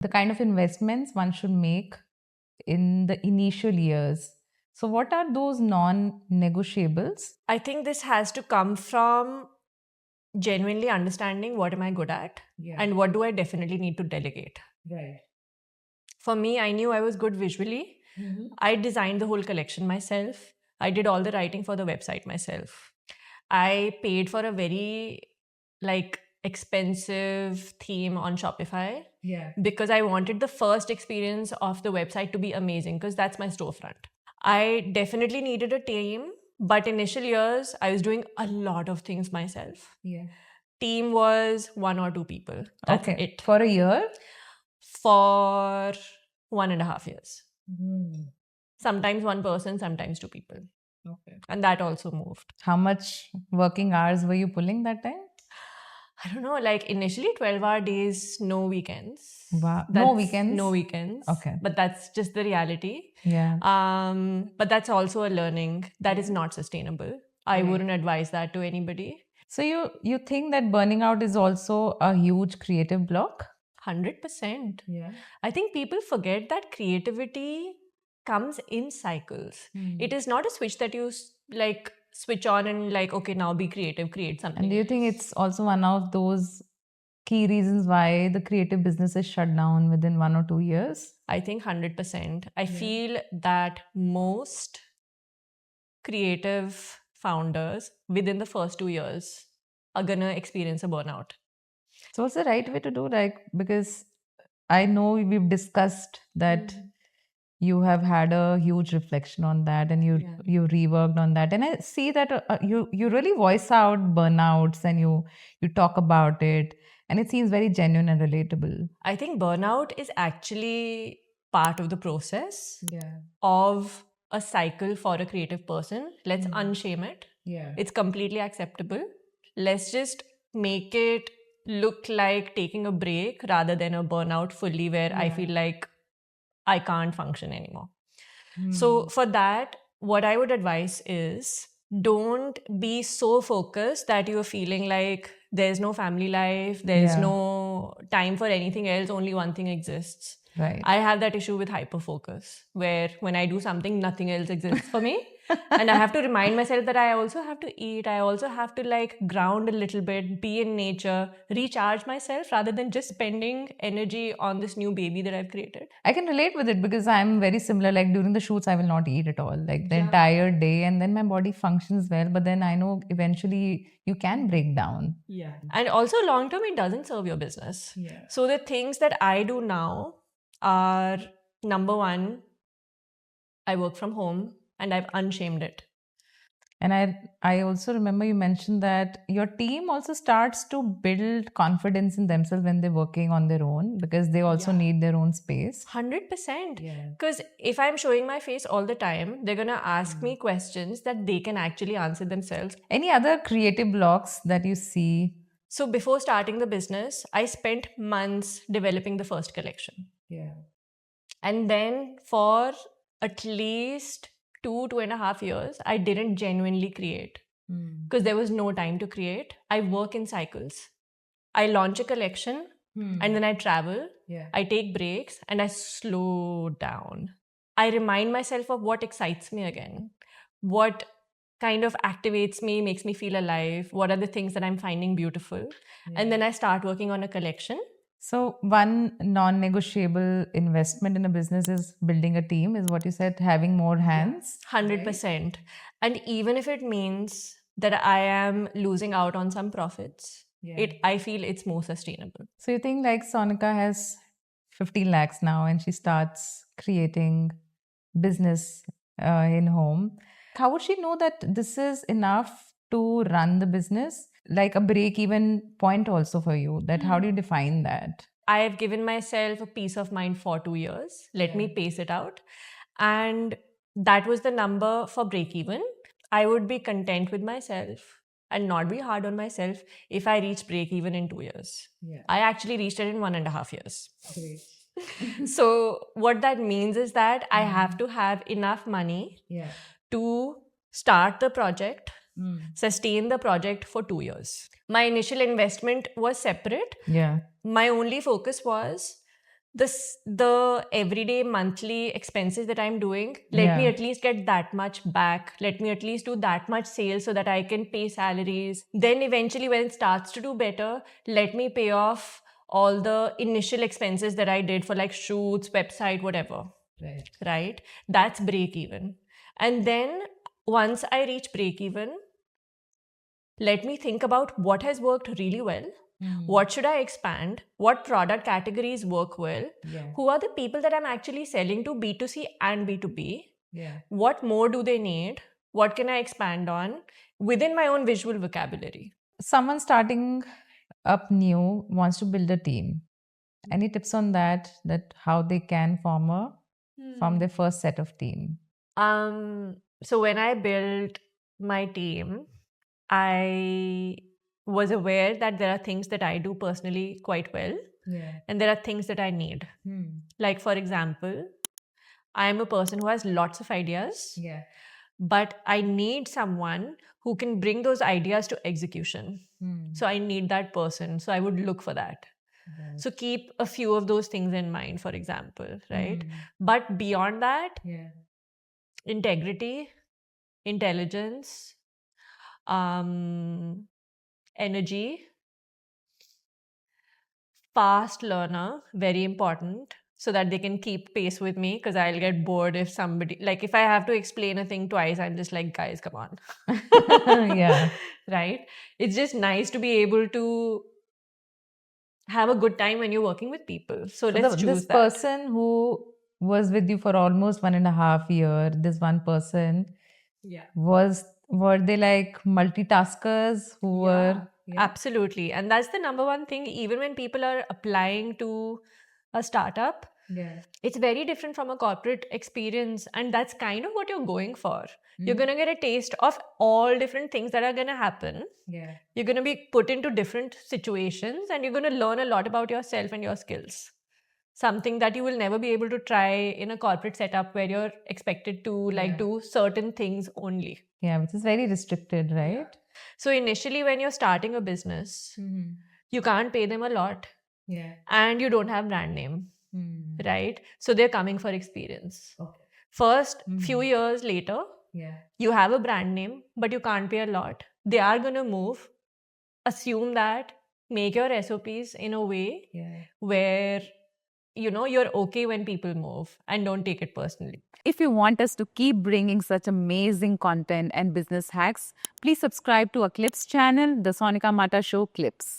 the kind of investments one should make in the initial years. So what are those non-negotiables? I think this has to come from genuinely understanding what am I good at and what do I definitely need to delegate. Right. For me, I knew I was good visually. I designed the whole collection myself. I did all the writing for the website myself. I paid for a very expensive theme on Shopify because I wanted the first experience of the website to be amazing because that's my storefront. I definitely needed a team, but initial years, I was doing a lot of things myself. Team was 1 or 2 people. That's it. For a year? For 1.5 years. Sometimes 1 person, sometimes 2 people. Okay. And that also moved. How much working hours were you pulling that time? I don't know, initially 12-hour days, no weekends. Wow. No weekends? No weekends. Okay. But that's just the reality. Yeah. But that's also a learning that is not sustainable. I wouldn't advise that to anybody. So you think that burning out is also a huge creative block? 100%. Yeah. I think people forget that creativity comes in cycles. It is not a switch that you switch on and okay, now be creative, create something. And do you think it's also one of those key reasons why the creative business is shut down within 1 or 2 years? I think 100%. I feel that most creative founders within the first 2 years are gonna experience a burnout. So what's the right way to do? Because I know we've discussed that you have had a huge reflection on that and you reworked on that. And I see that you really voice out burnouts and you talk about it. And it seems very genuine and relatable. I think burnout is actually part of the process of a cycle for a creative person. Let's unshame it. It's completely acceptable. Let's just make it look like taking a break rather than a burnout fully where I feel like I can't function anymore. So for that, what I would advise is don't be so focused that you're feeling like there's no family life, there's no time for anything else, only one thing exists. Right. I have that issue with hyperfocus where when I do something, nothing else exists for me. And I have to remind myself that I also have to eat. I also have to ground a little bit, be in nature, recharge myself rather than just spending energy on this new baby that I've created. I can relate with it because I'm very similar. During the shoots, I will not eat at all, the entire day. And then my body functions well. But then I know eventually you can break down. Yeah. And also long term, it doesn't serve your business. Yeah. So the things that I do now are, number 1, I work from home. And I've unshamed it. And I also remember you mentioned that your team also starts to build confidence in themselves when they're working on their own because they also need their own space. 100%. Because if I'm showing my face all the time, they're going to ask me questions that they can actually answer themselves. Any other creative blocks that you see? So before starting the business, I spent months developing the first collection. Yeah. And then for at least 2.5 years, I didn't genuinely create because there was no time to create. I work in cycles. I launch a collection and then I travel. I take breaks and I slow down. I remind myself of what excites me again. What kind of activates me, makes me feel alive. What are the things that I'm finding beautiful? And then I start working on a collection. So one non-negotiable investment in a business is building a team, is what you said, having more hands. 100%. Right? And even if it means that I am losing out on some profits, I feel it's more sustainable. So you think Sonika has 15 lakhs now and she starts creating business in home. How would she know that this is enough to run the business? Like a break-even point also for you, that how do you define that? I have given myself a peace of mind for 2 years. Let me pace it out. And that was the number for break-even. I would be content with myself and not be hard on myself if I reach break-even in 2 years. Yeah. I actually reached it in 1.5 years. Great. So what that means is that I have to have enough money to start the project, sustain the project for 2 years. My initial investment was separate. Yeah. My only focus was the everyday monthly expenses that I'm doing, let me Yeah. at least get that much back. Let me at least do that much sales so that I can pay salaries. Then eventually when it starts to do better, let me pay off all the initial expenses that I did for like shoots, website, whatever. Right? That's break even. And then once I reach break even, let me think about what has worked really well. What should I expand? What product categories work well? Who are the people that I'm actually selling to, B2C and B2B? What more do they need? What can I expand on within my own visual vocabulary? Someone starting up new wants to build a team. Any tips on that? That how they can form their first set of team? So when I built my team, I was aware that there are things that I do personally quite well, and there are things that I need. Like, for example, I am a person who has lots of ideas, but I need someone who can bring those ideas to execution. So I need that person. So I would look for that. So keep a few of those things in mind, for example, right? But beyond that, integrity, intelligence, energy, fast learner, very important, so that they can keep pace with me, because I'll get bored if somebody, like if I have to explain a thing twice, I'm just like, guys, come on. Yeah. Right? It's just nice to be able to have a good time when you're working with people. So let's choose this that. person who was with you for almost 1.5 years, this one person, were they like multitaskers who were Absolutely. And that's the number one thing, even when people are applying to a startup, it's very different from a corporate experience. And that's kind of what you're going for. You're going to get a taste of all different things that are going to happen. You're going to be put into different situations, and you're going to learn a lot about yourself and your skills. Something that you will never be able to try in a corporate setup where you're expected to do certain things only. Yeah, which is very restricted, right? So initially when you're starting a business, you can't pay them a lot, and you don't have brand name, right? So they're coming for experience. First, few years later, you have a brand name, but you can't pay a lot. They are going to move. Assume that. Make your SOPs in a way where you're okay when people move, and don't take it personally. If you want us to keep bringing such amazing content and business hacks, please subscribe to our Clips channel, The Sonika Mata Show Clips.